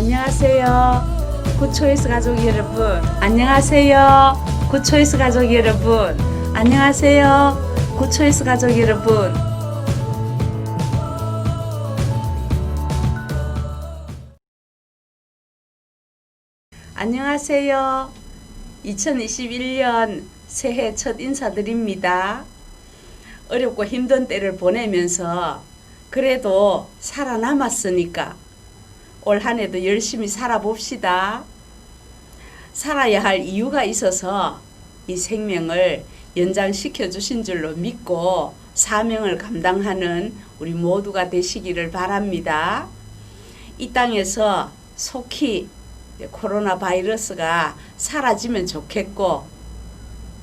안녕하세요. 굿초이스 가족 여러분. 안녕하세요. 굿초이스 가족 여러분. 안녕하세요. 굿초이스 가족 여러분. 안녕하세요. 2021년 새해 첫 인사드립니다. 어렵고 힘든 때를 보내면서 그래도 살아남았으니까 올 한 해도 열심히 살아봅시다. 살아야 할 이유가 있어서 이 생명을 연장시켜 주신 줄로 믿고 사명을 감당하는 우리 모두가 되시기를 바랍니다. 이 땅에서 속히 코로나 바이러스가 사라지면 좋겠고,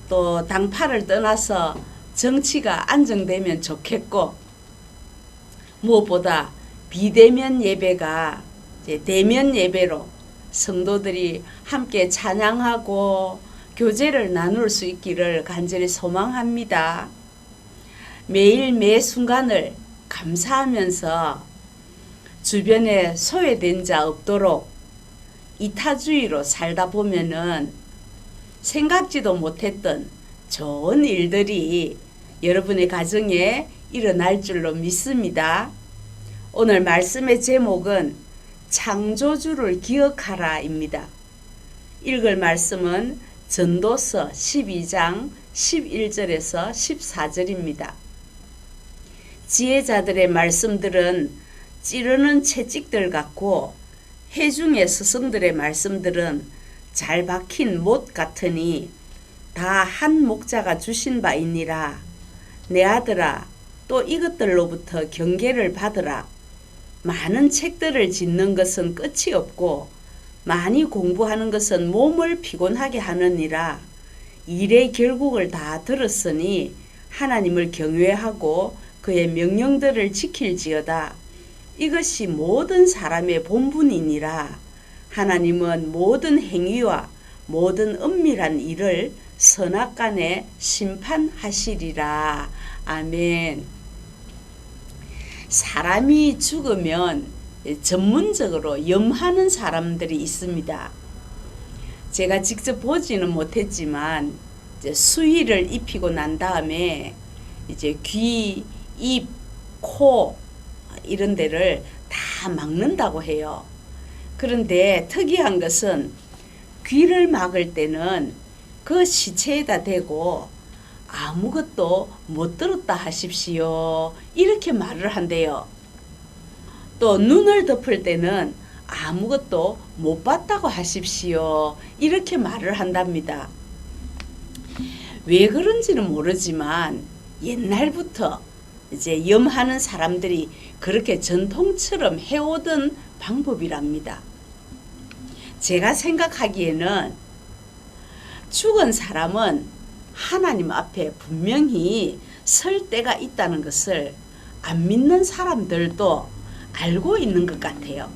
또 당파를 떠나서 정치가 안정되면 좋겠고, 무엇보다 비대면 예배가 이제 대면 예배로 성도들이 함께 찬양하고 교제를 나눌 수 있기를 간절히 소망합니다. 매일 매 순간을 감사하면서 주변에 소외된 자 없도록 이타주의로 살다 보면은 생각지도 못했던 좋은 일들이 여러분의 가정에 일어날 줄로 믿습니다. 오늘 말씀의 제목은 창조주를 기억하라입니다. 읽을 말씀은 전도서 12장 11절에서 14절입니다. 지혜자들의 말씀들은 찌르는 채찍들 같고 회중의 스승들의 말씀들은 잘 박힌 못 같으니 다 한 목자가 주신 바이니라. 내 아들아, 또 이것들로부터 경계를 받으라. 많은 책들을 짓는 것은 끝이 없고 많이 공부하는 것은 몸을 피곤하게 하느니라. 일의 결국을 다 들었으니 하나님을 경외하고 그의 명령들을 지킬지어다. 이것이 모든 사람의 본분이니라. 하나님은 모든 행위와 모든 은밀한 일을 선악간에 심판하시리라. 아멘. 사람이 죽으면 전문적으로 염하는 사람들이 있습니다. 제가 직접 보지는 못했지만 이제 수의를 입히고 난 다음에 이제 귀, 입, 코 이런 데를 다 막는다고 해요. 그런데 특이한 것은 귀를 막을 때는 그 시체에다 대고 아무것도 못 들었다 하십시오. 이렇게 말을 한대요. 또 눈을 덮을 때는 아무것도 못 봤다고 하십시오. 이렇게 말을 한답니다. 왜 그런지는 모르지만 옛날부터 이제 염하는 사람들이 그렇게 전통처럼 해오던 방법이랍니다. 제가 생각하기에는 죽은 사람은 하나님 앞에 분명히 설 때가 있다는 것을 안 믿는 사람들도 알고 있는 것 같아요.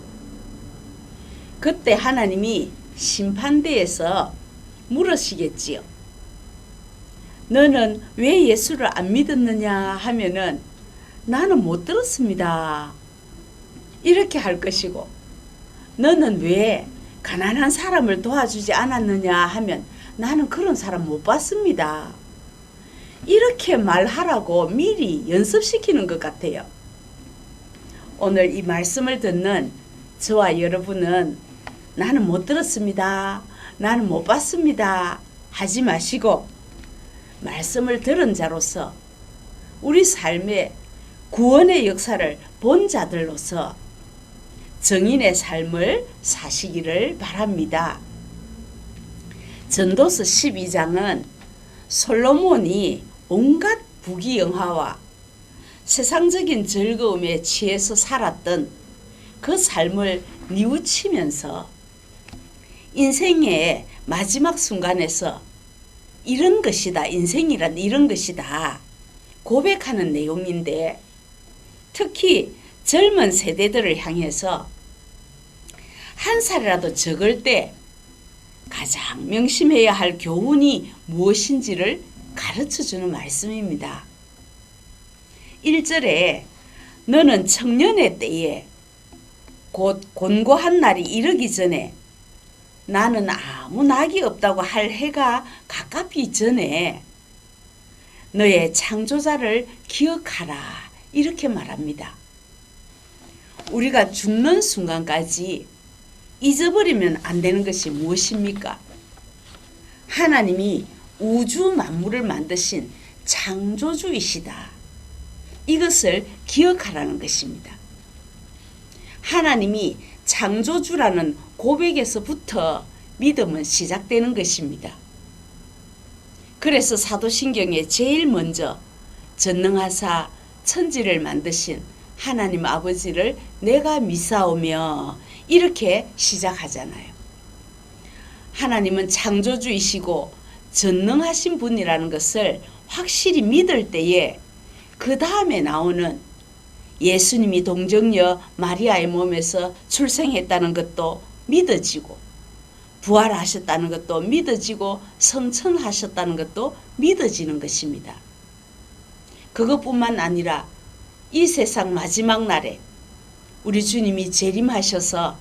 그때 하나님이 심판대에서 물으시겠지요. 너는 왜 예수를 안 믿었느냐 하면은 나는 못 들었습니다. 이렇게 할 것이고, 너는 왜 가난한 사람을 도와주지 않았느냐 하면 나는 그런 사람 못 봤습니다. 이렇게 말하라고 미리 연습시키는 것 같아요. 오늘 이 말씀을 듣는 저와 여러분은 나는 못 들었습니다. 나는 못 봤습니다. 하지 마시고 말씀을 들은 자로서 우리 삶의 구원의 역사를 본 자들로서 정인의 삶을 사시기를 바랍니다. 전도서 12장은 솔로몬이 온갖 부귀영화와 세상적인 즐거움에 취해서 살았던 그 삶을 뉘우치면서 인생의 마지막 순간에서 이런 것이다, 인생이란 이런 것이다 고백하는 내용인데, 특히 젊은 세대들을 향해서 한 살이라도 적을 때 가장 명심해야 할 교훈이 무엇인지를 가르쳐주는 말씀입니다. 1절에 너는 청년의 때에 곧 곤고한 날이 이르기 전에 나는 아무 낙이 없다고 할 해가 가깝기 전에 너의 창조자를 기억하라 이렇게 말합니다. 우리가 죽는 순간까지 잊어버리면 안 되는 것이 무엇입니까? 하나님이 우주 만물을 만드신 창조주이시다. 이것을 기억하라는 것입니다. 하나님이 창조주라는 고백에서부터 믿음은 시작되는 것입니다. 그래서 사도신경에 제일 먼저 전능하사 천지를 만드신 하나님 아버지를 내가 믿사오며 이렇게 시작하잖아요. 하나님은 창조주이시고 전능하신 분이라는 것을 확실히 믿을 때에 그 다음에 나오는 예수님이 동정녀 마리아의 몸에서 출생했다는 것도 믿어지고 부활하셨다는 것도 믿어지고 성천하셨다는 것도 믿어지는 것입니다. 그것뿐만 아니라 이 세상 마지막 날에 우리 주님이 재림하셔서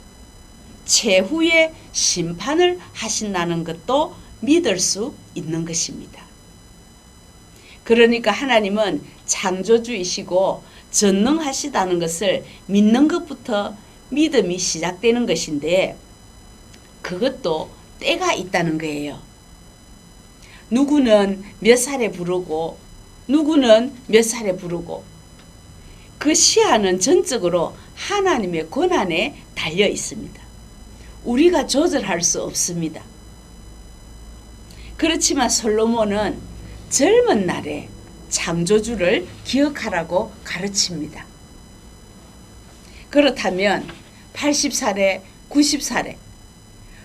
최후의 심판을 하신다는 것도 믿을 수 있는 것입니다. 그러니까 하나님은 창조주이시고 전능하시다는 것을 믿는 것부터 믿음이 시작되는 것인데 그것도 때가 있다는 거예요. 누구는 몇 살에 부르고 누구는 몇 살에 부르고 그 시한은 전적으로 하나님의 권한에 달려 있습니다. 우리가 조절할 수 없습니다. 그렇지만 솔로몬은 젊은 날에 창조주를 기억하라고 가르칩니다. 그렇다면 80살에 90살에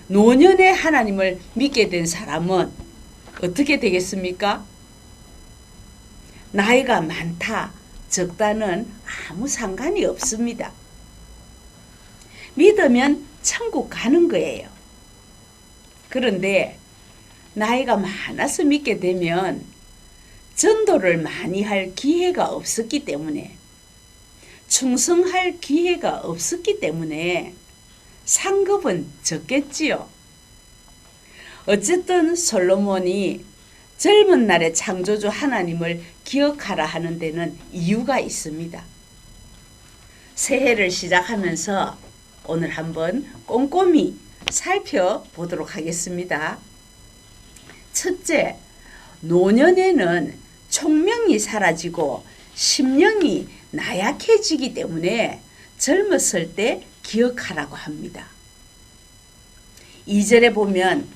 노년에 하나님을 믿게 된 사람은 어떻게 되겠습니까? 나이가 많다, 적다는 아무 상관이 없습니다. 믿으면 천국 가는 거예요. 그런데 나이가 많아서 믿게 되면 전도를 많이 할 기회가 없었기 때문에 충성할 기회가 없었기 때문에 상급은 적겠지요. 어쨌든 솔로몬이 젊은 날의 창조주 하나님을 기억하라 하는 데는 이유가 있습니다. 새해를 시작하면서 오늘 한번 꼼꼼히 살펴보도록 하겠습니다. 첫째, 노년에는 총명이 사라지고 심령이 나약해지기 때문에 젊었을 때 기억하라고 합니다. 2절에 보면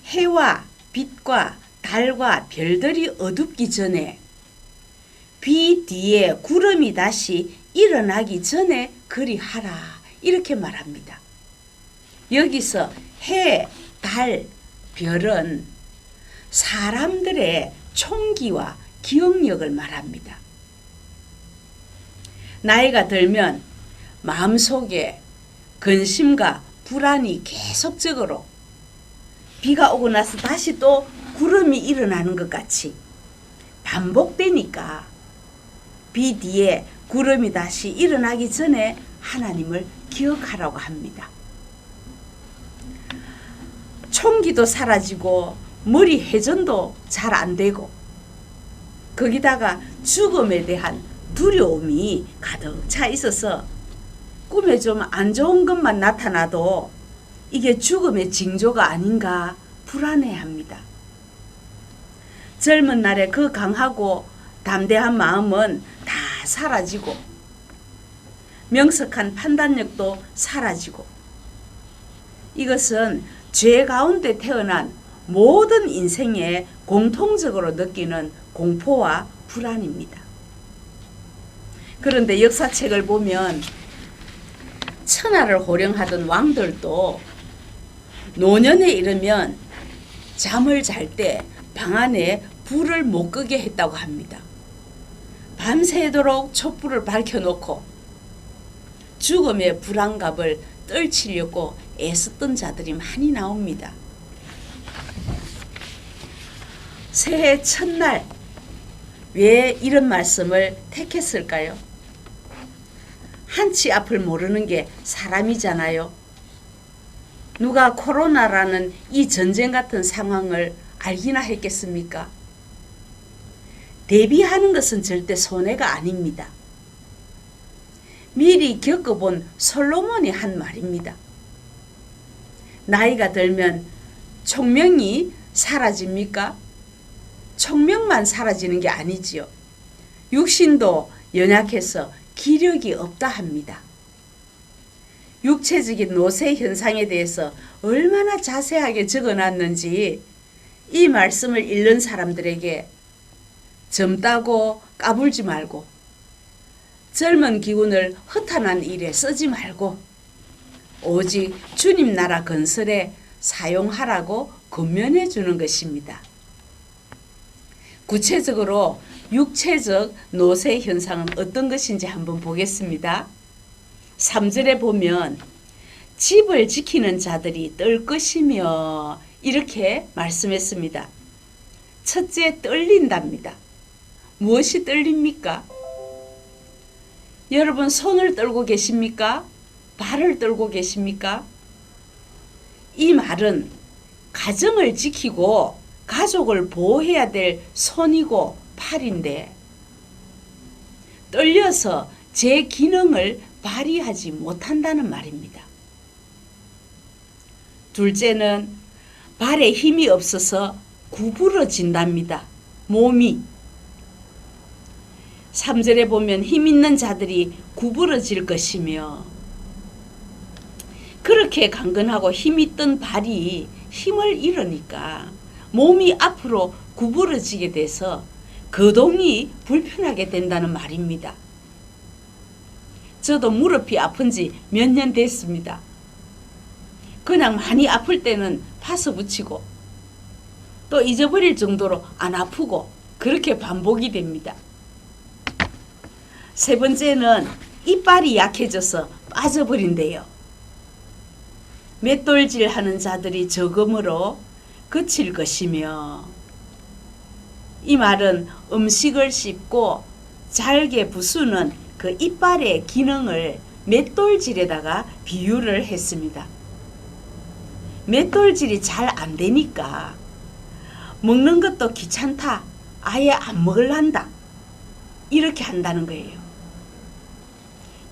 해와 빛과 달과 별들이 어둡기 전에 비 뒤에 구름이 다시 일어나기 전에 그리하라 이렇게 말합니다. 여기서 해, 달, 별은 사람들의 총기와 기억력을 말합니다. 나이가 들면 마음속에 근심과 불안이 계속적으로 비가 오고 나서 다시 또 구름이 일어나는 것 같이 반복되니까 비 뒤에 구름이 다시 일어나기 전에 하나님을 기억하라고 합니다. 총기도 사라지고 머리 회전도 잘 안 되고 거기다가 죽음에 대한 두려움이 가득 차 있어서 꿈에 좀 안 좋은 것만 나타나도 이게 죽음의 징조가 아닌가 불안해합니다. 젊은 날에 그 강하고 담대한 마음은 다 사라지고 명석한 판단력도 사라지고 이것은 죄 가운데 태어난 모든 인생에 공통적으로 느끼는 공포와 불안입니다. 그런데 역사책을 보면 천하를 호령하던 왕들도 노년에 이르면 잠을 잘 때 방 안에 불을 못 끄게 했다고 합니다. 밤새도록 촛불을 밝혀놓고 죽음의 불안감을 떨치려고 애썼던 자들이 많이 나옵니다. 새해 첫날 왜 이런 말씀을 택했을까요? 한치 앞을 모르는 게 사람이잖아요. 누가 코로나라는 이 전쟁 같은 상황을 알기나 했겠습니까? 대비하는 것은 절대 손해가 아닙니다. 미리 겪어본 솔로몬이 한 말입니다. 나이가 들면 총명이 사라집니까? 총명만 사라지는 게 아니지요. 육신도 연약해서 기력이 없다 합니다. 육체적인 노쇠 현상에 대해서 얼마나 자세하게 적어놨는지 이 말씀을 읽는 사람들에게 젊다고 까불지 말고 젊은 기운을 허탄한 일에 쓰지 말고 오직 주님 나라 건설에 사용하라고 권면해 주는 것입니다. 구체적으로 육체적 노쇠 현상은 어떤 것인지 한번 보겠습니다. 3절에 보면 집을 지키는 자들이 떨 것이며 이렇게 말씀했습니다. 첫째, 떨린답니다. 무엇이 떨립니까? 여러분 손을 떨고 계십니까? 발을 떨고 계십니까? 이 말은 가정을 지키고 가족을 보호해야 될 손이고 팔인데 떨려서 제 기능을 발휘하지 못한다는 말입니다. 둘째는 발에 힘이 없어서 구부러진답니다. 몸이. 3절에 보면 힘 있는 자들이 구부러질 것이며 그렇게 강건하고 힘 있던 발이 힘을 잃으니까 몸이 앞으로 구부러지게 돼서 거동이 불편하게 된다는 말입니다. 저도 무릎이 아픈 지 몇 년 됐습니다. 그냥 많이 아플 때는 파서 붙이고 또 잊어버릴 정도로 안 아프고 그렇게 반복이 됩니다. 세 번째는 이빨이 약해져서 빠져버린대요. 맷돌질 하는 자들이 적음으로 그칠 것이며 이 말은 음식을 씹고 잘게 부수는 그 이빨의 기능을 맷돌질에다가 비유를 했습니다. 맷돌질이 잘 안 되니까 먹는 것도 귀찮다, 아예 안 먹을란다 이렇게 한다는 거예요.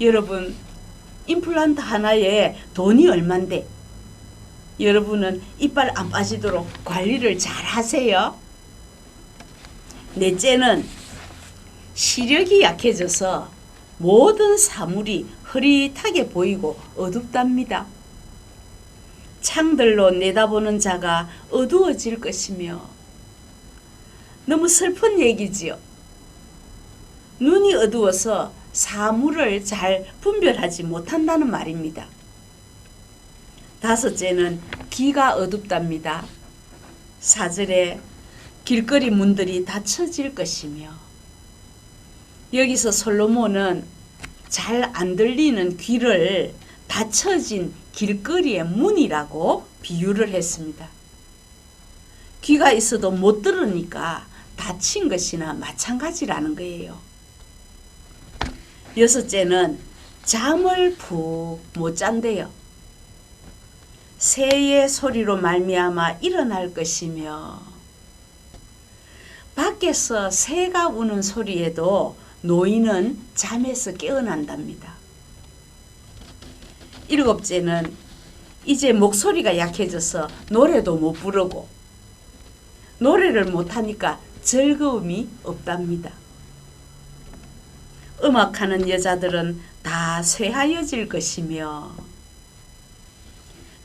여러분 임플란트 하나에 돈이 얼만데 여러분은 이빨 안 빠지도록 관리를 잘 하세요. 넷째는 시력이 약해져서 모든 사물이 흐릿하게 보이고 어둡답니다. 창들로 내다보는 자가 어두워질 것이며 너무 슬픈 얘기지요. 눈이 어두워서 사물을 잘 분별하지 못한다는 말입니다. 다섯째는 귀가 어둡답니다. 4절에 길거리 문들이 닫혀질 것이며 여기서 솔로몬은 잘 안 들리는 귀를 닫혀진 길거리의 문이라고 비유를 했습니다. 귀가 있어도 못 들으니까 닫힌 것이나 마찬가지라는 거예요. 여섯째는 잠을 푹 못 잔대요. 새의 소리로 말미암아 일어날 것이며 밖에서 새가 우는 소리에도 노인은 잠에서 깨어난답니다. 일곱째는 이제 목소리가 약해져서 노래도 못 부르고 노래를 못하니까 즐거움이 없답니다. 음악하는 여자들은 다 쇠하여질 것이며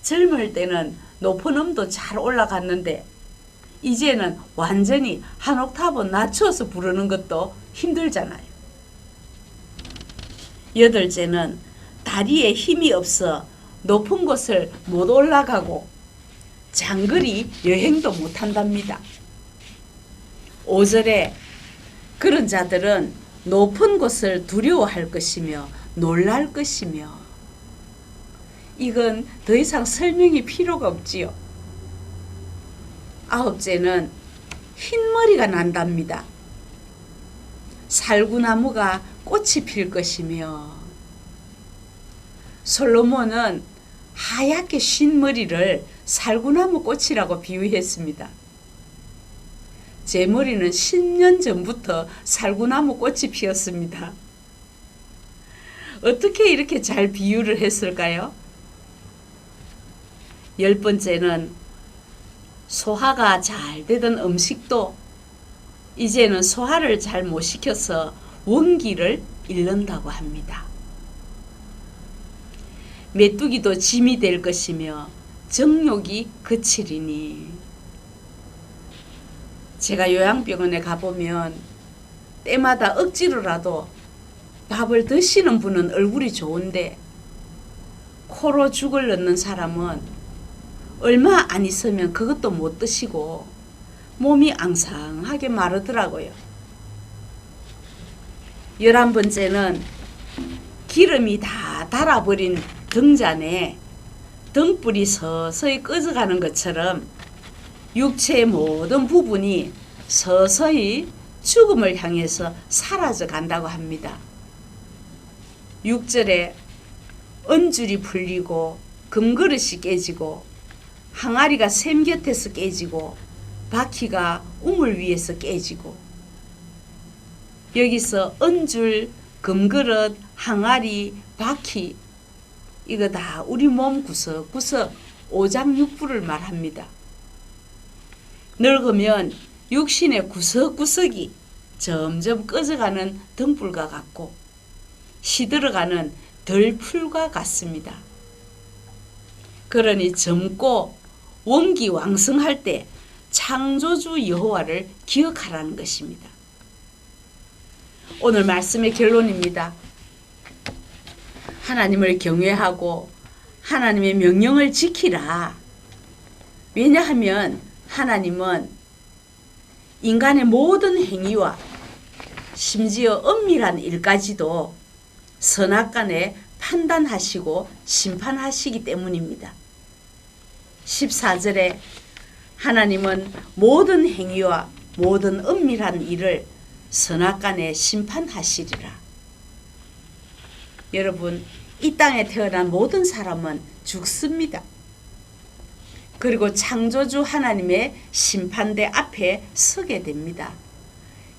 젊을 때는 높은 음도 잘 올라갔는데 이제는 완전히 한 옥타브 낮춰서 부르는 것도 힘들잖아요. 여덟째는 다리에 힘이 없어 높은 곳을 못 올라가고 장거리 여행도 못 한답니다. 5절에 그런 자들은 높은 곳을 두려워할 것이며 놀랄 것이며 이건 더 이상 설명이 필요가 없지요. 9제는 흰머리가 난답니다. 살구나무가 꽃이 필 것이며 솔로몬은 하얗게 쉰 머리를 살구나무 꽃이라고 비유했습니다. 제 머리는 10년 전부터 살구나무 꽃이 피었습니다. 어떻게 이렇게 잘 비유를 했을까요? 10번째는 소화가 잘 되던 음식도 이제는 소화를 잘 못 시켜서 원기를 잃는다고 합니다. 메뚜기도 짐이 될 것이며 정욕이 그치리니. 제가 요양병원에 가보면 때마다 억지로라도 밥을 드시는 분은 얼굴이 좋은데 코로 죽을 넣는 사람은 얼마 안 있으면 그것도 못 드시고 몸이 앙상하게 마르더라고요. 11번째는 기름이 다 달아버린 등잔에 등불이 서서히 꺼져가는 것처럼 육체의 모든 부분이 서서히 죽음을 향해서 사라져 간다고 합니다. 6절에 언줄이 풀리고 금그릇이 깨지고 항아리가 샘 곁에서 깨지고 바퀴가 우물 위에서 깨지고. 여기서 언줄, 금그릇, 항아리, 바퀴 이거 다 우리 몸 구석구석 오장육부를 말합니다. 늙으면 육신의 구석구석이 점점 꺼져가는 등불과 같고 시들어가는 덜풀과 같습니다. 그러니 젊고 원기 왕성할 때 창조주 여호와를 기억하라는 것입니다. 오늘 말씀의 결론입니다. 하나님을 경외하고 하나님의 명령을 지키라. 왜냐하면 하나님은 인간의 모든 행위와 심지어 엄밀한 일까지도 선악간에 판단하시고 심판하시기 때문입니다. 14절에 하나님은 모든 행위와 모든 엄밀한 일을 선악간에 심판하시리라. 여러분, 이 땅에 태어난 모든 사람은 죽습니다. 그리고 창조주 하나님의 심판대 앞에 서게 됩니다.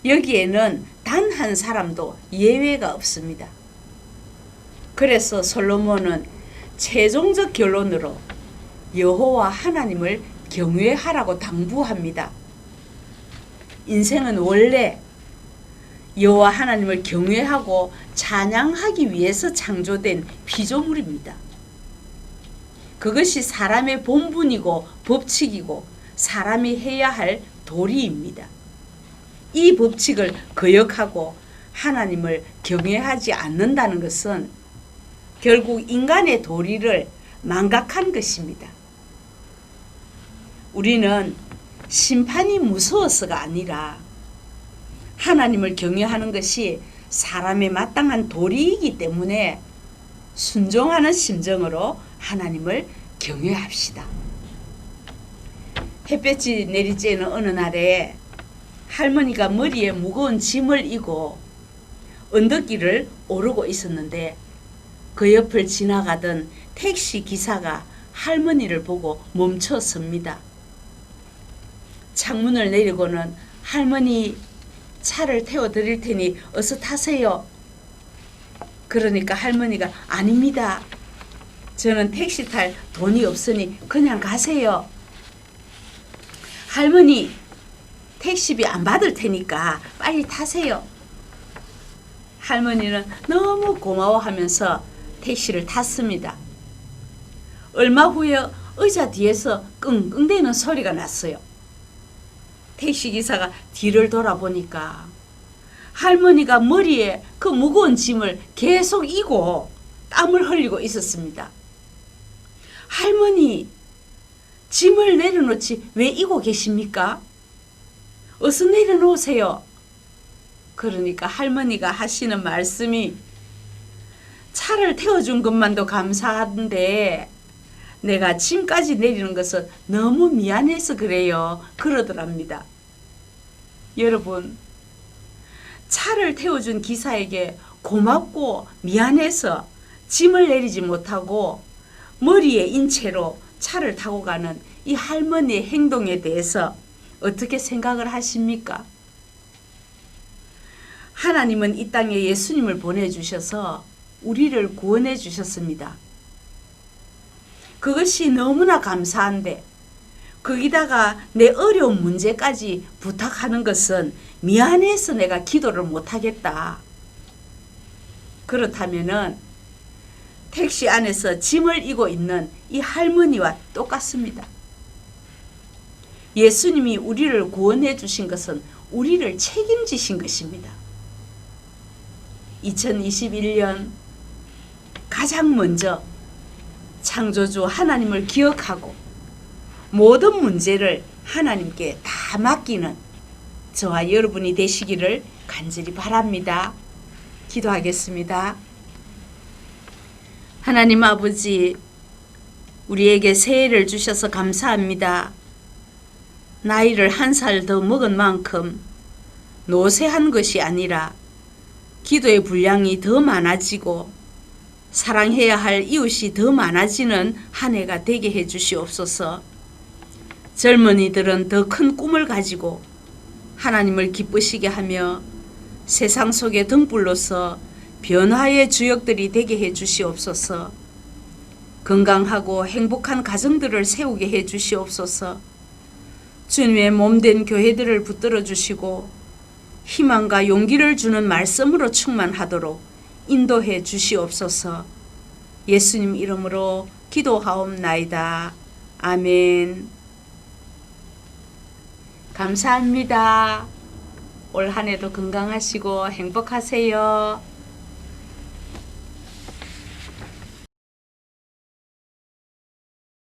여기에는 단 한 사람도 예외가 없습니다. 그래서 솔로몬은 최종적 결론으로 여호와 하나님을 경외하라고 당부합니다. 인생은 원래 여호와 하나님을 경외하고 찬양하기 위해서 창조된 피조물입니다. 그것이 사람의 본분이고 법칙이고 사람이 해야 할 도리입니다. 이 법칙을 거역하고 하나님을 경외하지 않는다는 것은 결국 인간의 도리를 망각한 것입니다. 우리는 심판이 무서워서가 아니라 하나님을 경외하는 것이 사람의 마땅한 도리이기 때문에 순종하는 심정으로 하나님을 경외합시다. 햇볕이 내리쬐는 어느 날에 할머니가 머리에 무거운 짐을 이고 언덕길을 오르고 있었는데 그 옆을 지나가던 택시 기사가 할머니를 보고 멈춰 섭니다. 창문을 내리고는 할머니 차를 태워드릴 테니 어서 타세요. 그러니까 할머니가 아닙니다. 저는 택시 탈 돈이 없으니 그냥 가세요. 할머니 택시비 안 받을 테니까 빨리 타세요. 할머니는 너무 고마워하면서 택시를 탔습니다. 얼마 후에 의자 뒤에서 끙끙대는 소리가 났어요. 택시기사가 뒤를 돌아보니까 할머니가 머리에 그 무거운 짐을 계속 이고 땀을 흘리고 있었습니다. 할머니, 짐을 내려놓지 왜 이고 계십니까? 어서 내려놓으세요. 그러니까 할머니가 하시는 말씀이 차를 태워준 것만도 감사한데 내가 짐까지 내리는 것은 너무 미안해서 그래요. 그러더랍니다. 여러분, 차를 태워준 기사에게 고맙고 미안해서 짐을 내리지 못하고 머리에 인채로 차를 타고 가는 이 할머니의 행동에 대해서 어떻게 생각을 하십니까? 하나님은 이 땅에 예수님을 보내주셔서 우리를 구원해 주셨습니다. 그것이 너무나 감사한데 거기다가 내 어려운 문제까지 부탁하는 것은 미안해서 내가 기도를 못하겠다. 그렇다면은 택시 안에서 짐을 이고 있는 이 할머니와 똑같습니다. 예수님이 우리를 구원해 주신 것은 우리를 책임지신 것입니다. 2021년 가장 먼저 창조주 하나님을 기억하고 모든 문제를 하나님께 다 맡기는 저와 여러분이 되시기를 간절히 바랍니다. 기도하겠습니다. 하나님 아버지, 우리에게 새해를 주셔서 감사합니다. 나이를 한 살 더 먹은 만큼 노쇠한 것이 아니라 기도의 분량이 더 많아지고 사랑해야 할 이웃이 더 많아지는 한 해가 되게 해 주시옵소서. 젊은이들은 더 큰 꿈을 가지고 하나님을 기쁘시게 하며 세상 속의 등불로서 변화의 주역들이 되게 해 주시옵소서. 건강하고 행복한 가정들을 세우게 해 주시옵소서. 주님의 몸된 교회들을 붙들어 주시고 희망과 용기를 주는 말씀으로 충만하도록 인도해 주시옵소서. 예수님 이름으로 기도하옵나이다. 아멘. 감사합니다. 올 한 해도 건강하시고 행복하세요.